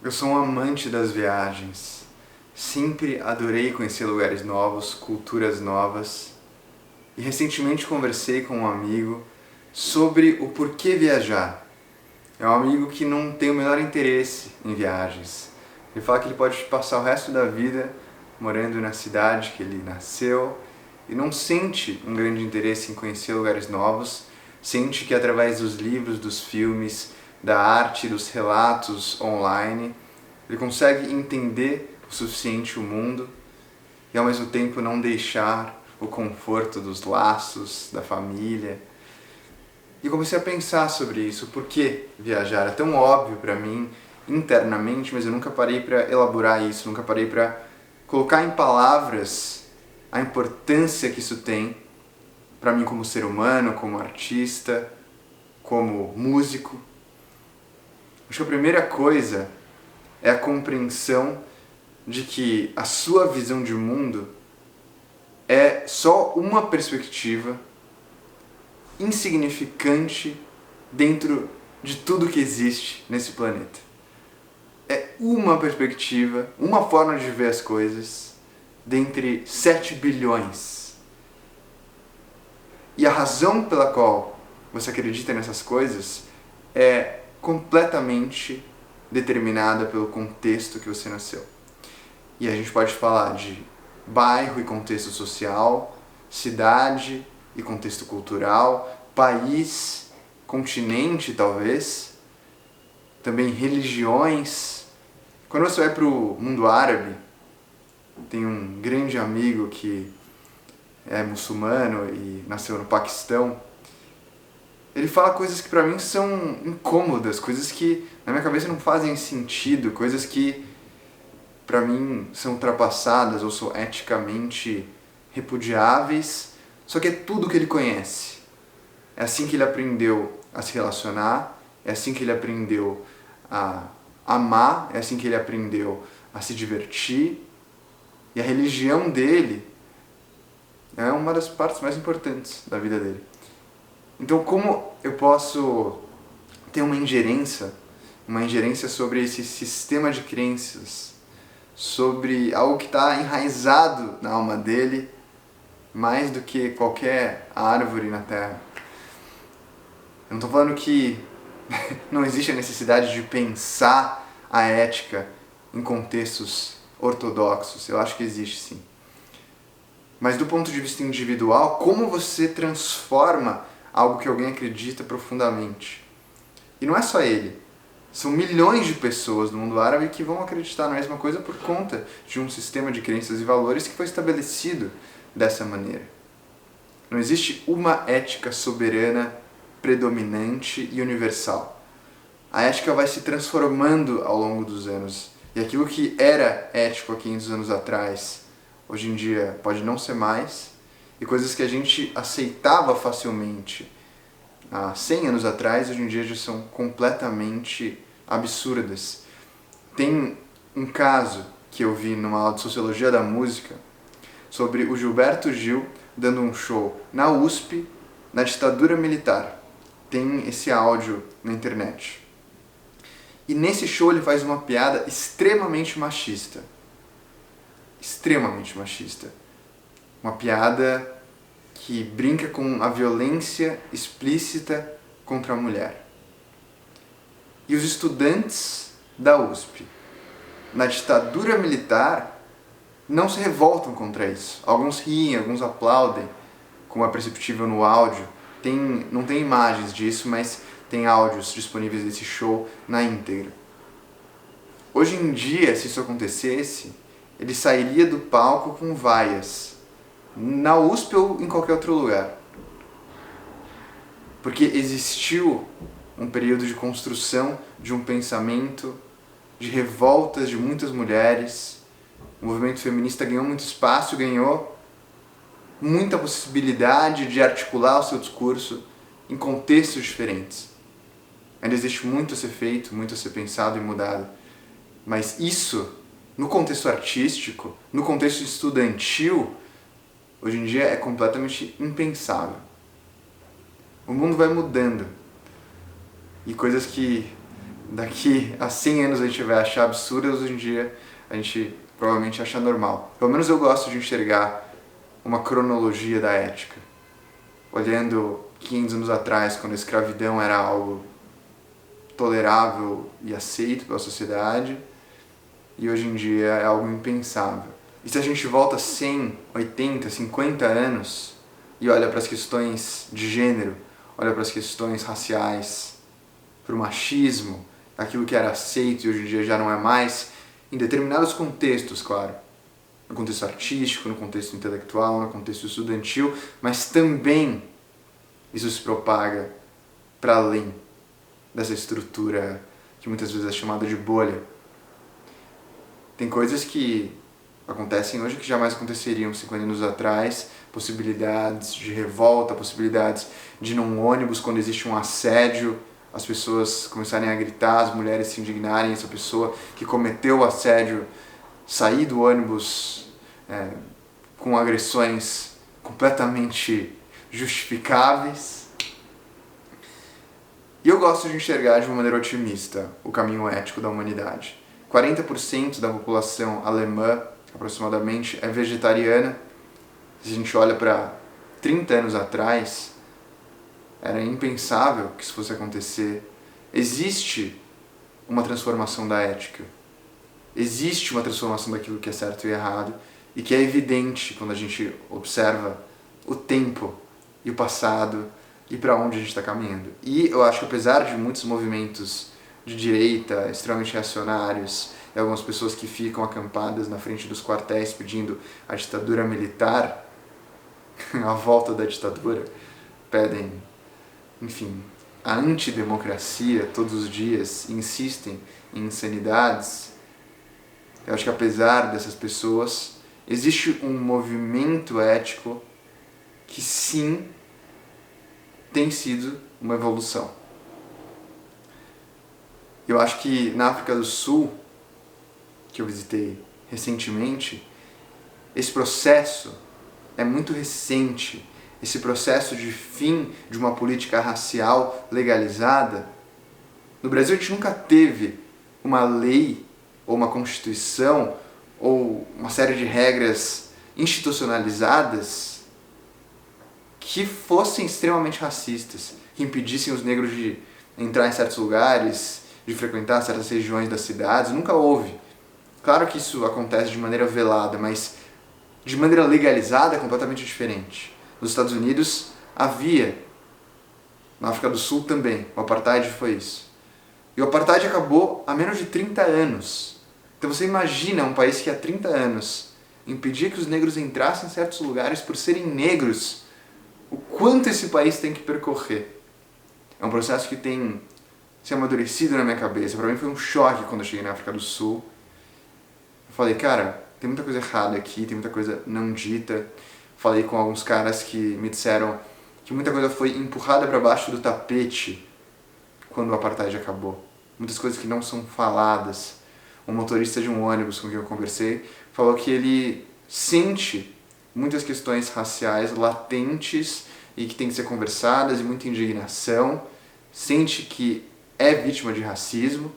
Eu sou um amante das viagens. Sempre adorei conhecer lugares novos, culturas novas. E recentemente conversei com um amigo sobre o porquê viajar. É um amigo que não tem o menor interesse em viagens. Ele fala que ele pode passar o resto da vida morando na cidade que ele nasceu e não sente um grande interesse em conhecer lugares novos. Sente que através dos livros, dos filmes, da arte, dos relatos online, ele consegue entender o suficiente o mundo e ao mesmo tempo não deixar o conforto dos laços, da família. E comecei a pensar sobre isso, por que viajar? É tão óbvio para mim internamente, mas eu nunca parei para elaborar isso, nunca parei para colocar em palavras a importância que isso tem para mim como ser humano, como artista, como músico. Acho que a primeira coisa é a compreensão de que a sua visão de mundo é só uma perspectiva insignificante dentro de tudo que existe nesse planeta. É uma perspectiva, uma forma de ver as coisas dentre 7 bilhões. E a razão pela qual você acredita nessas coisas é completamente determinada pelo contexto que você nasceu. E a gente pode falar de bairro e contexto social, cidade e contexto cultural, país, continente talvez, também religiões. Quando você vai para o mundo árabe, tem um grande amigo que é muçulmano e nasceu no Paquistão. Ele fala coisas que para mim são incômodas, coisas que na minha cabeça não fazem sentido, coisas que para mim são ultrapassadas ou são eticamente repudiáveis, só que é tudo que ele conhece. É assim que ele aprendeu a se relacionar, é assim que ele aprendeu a amar, é assim que ele aprendeu a se divertir. E a religião dele é uma das partes mais importantes da vida dele. Então, como eu posso ter uma ingerência sobre esse sistema de crenças, sobre algo que está enraizado na alma dele, mais do que qualquer árvore na terra? Eu não estou falando que não existe a necessidade de pensar a ética em contextos ortodoxos, eu acho que existe sim. Mas do ponto de vista individual, como você transforma algo que alguém acredita profundamente? E não é só ele. São milhões de pessoas no mundo árabe que vão acreditar na mesma coisa por conta de um sistema de crenças e valores que foi estabelecido dessa maneira. Não existe uma ética soberana, predominante e universal. A ética vai se transformando ao longo dos anos. E aquilo que era ético há 500 anos atrás, hoje em dia pode não ser mais. E coisas que a gente aceitava facilmente há 100 anos atrás, hoje em dia já são completamente absurdas. Tem um caso que eu vi numa aula de Sociologia da Música sobre o Gilberto Gil dando um show na USP, na ditadura militar. Tem esse áudio na internet. E nesse show ele faz uma piada extremamente machista. Extremamente machista. Uma piada que brinca com a violência explícita contra a mulher. E os estudantes da USP, na ditadura militar, não se revoltam contra isso. Alguns riem, alguns aplaudem, como é perceptível no áudio. Não tem imagens disso, mas tem áudios disponíveis desse show na íntegra. Hoje em dia, se isso acontecesse, ele sairia do palco com vaias, na USP ou em qualquer outro lugar. Porque existiu um período de construção de um pensamento, de revoltas de muitas mulheres. O movimento feminista ganhou muito espaço, ganhou muita possibilidade de articular o seu discurso em contextos diferentes. Ainda existe muito a ser feito, muito a ser pensado e mudado. Mas isso, no contexto artístico, no contexto estudantil, hoje em dia é completamente impensável. O mundo vai mudando. E coisas que daqui a 100 anos a gente vai achar absurdas, hoje em dia a gente provavelmente acha normal. Pelo menos eu gosto de enxergar uma cronologia da ética. Olhando 500 anos atrás, quando a escravidão era algo tolerável e aceito pela sociedade, e hoje em dia é algo impensável. E se a gente volta 100, 80, 50 anos e olha para as questões de gênero, olha para as questões raciais, para o machismo, aquilo que era aceito e hoje em dia já não é mais, em determinados contextos, claro. No contexto artístico, no contexto intelectual, no contexto estudantil, mas também isso se propaga para além dessa estrutura que muitas vezes é chamada de bolha. Tem coisas que acontecem hoje que jamais aconteceriam 50 anos atrás, possibilidades de revolta, possibilidades de ir num ônibus quando existe um assédio, as pessoas começarem a gritar, as mulheres se indignarem, essa pessoa que cometeu o assédio sair do ônibus com agressões completamente justificáveis. E eu gosto de enxergar de uma maneira otimista o caminho ético da humanidade. 40% da população alemã, aproximadamente, é vegetariana. Se a gente olha para 30 anos atrás, era impensável que isso fosse acontecer. Existe uma transformação da ética. Existe uma transformação daquilo que é certo e errado e que é evidente quando a gente observa o tempo e o passado e para onde a gente está caminhando. E eu acho que apesar de muitos movimentos de direita extremamente reacionários e algumas pessoas que ficam acampadas na frente dos quartéis pedindo a ditadura militar, a volta da ditadura, pedem, enfim, a antidemocracia todos os dias, insistem em insanidades. Eu acho que apesar dessas pessoas, existe um movimento ético que sim tem sido uma evolução. Eu acho que na África do Sul, que eu visitei recentemente, esse processo é muito recente. Esse processo de fim de uma política racial legalizada. No Brasil a gente nunca teve uma lei ou uma constituição ou uma série de regras institucionalizadas que fossem extremamente racistas, que impedissem os negros de entrar em certos lugares, de frequentar certas regiões das cidades. Nunca houve. Claro que isso acontece de maneira velada, mas de maneira legalizada é completamente diferente. Nos Estados Unidos havia, na África do Sul também, o apartheid foi isso. E o apartheid acabou há menos de 30 anos. Então você imagina um país que há 30 anos impedia que os negros entrassem em certos lugares por serem negros, o quanto esse país tem que percorrer. É um processo que tem se amadurecido na minha cabeça. Para mim foi um choque quando eu cheguei na África do Sul. Eu falei, cara, tem muita coisa errada aqui, tem muita coisa não dita. Falei com alguns caras que me disseram que muita coisa foi empurrada para baixo do tapete quando o apartheid acabou. Muitas coisas que não são faladas. Um motorista de um ônibus com quem eu conversei falou que ele sente muitas questões raciais latentes e que tem que ser conversadas e muita indignação. Sente que é vítima de racismo,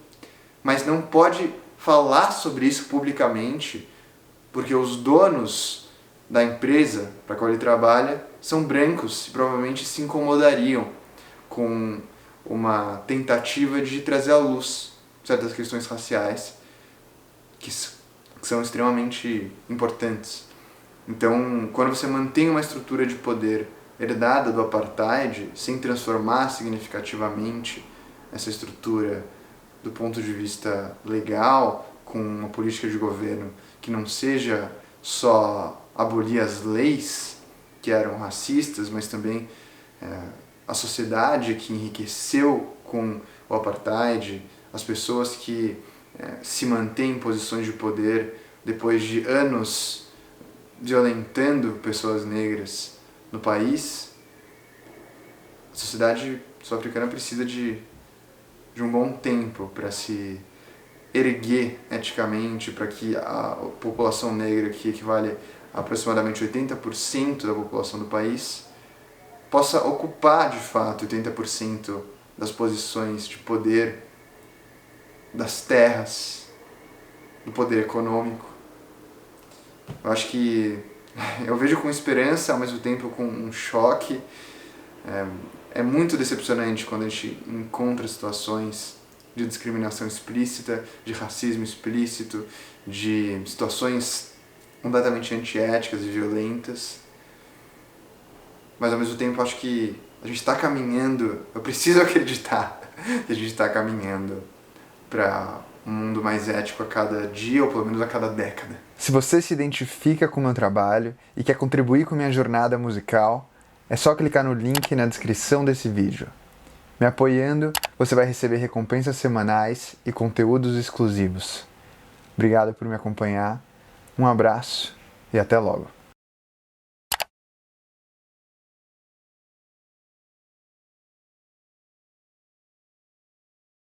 mas não pode falar sobre isso publicamente porque os donos da empresa para a qual ele trabalha são brancos e provavelmente se incomodariam com uma tentativa de trazer à luz certas questões raciais que são extremamente importantes. Então, quando você mantém uma estrutura de poder herdada do apartheid, sem transformar significativamente essa estrutura do ponto de vista legal, com uma política de governo que não seja só abolir as leis que eram racistas, mas também a sociedade que enriqueceu com o apartheid, as pessoas que se mantêm em posições de poder depois de anos violentando pessoas negras no país. A sociedade sul-africana precisa de um bom tempo para se erguer eticamente, para que a população negra, que equivale a aproximadamente 80% da população do país, possa ocupar de fato 80% das posições de poder das terras, do poder econômico. Eu acho que eu vejo com esperança, ao mesmo tempo com um choque. É muito decepcionante quando a gente encontra situações de discriminação explícita, de racismo explícito, de situações completamente antiéticas e violentas. Mas ao mesmo tempo acho que a gente está caminhando, eu preciso acreditar que a gente está caminhando para um mundo mais ético a cada dia, ou pelo menos a cada década. Se você se identifica com o meu trabalho e quer contribuir com minha jornada musical, é só clicar no link na descrição desse vídeo. Me apoiando, você vai receber recompensas semanais e conteúdos exclusivos. Obrigado por me acompanhar, um abraço e até logo.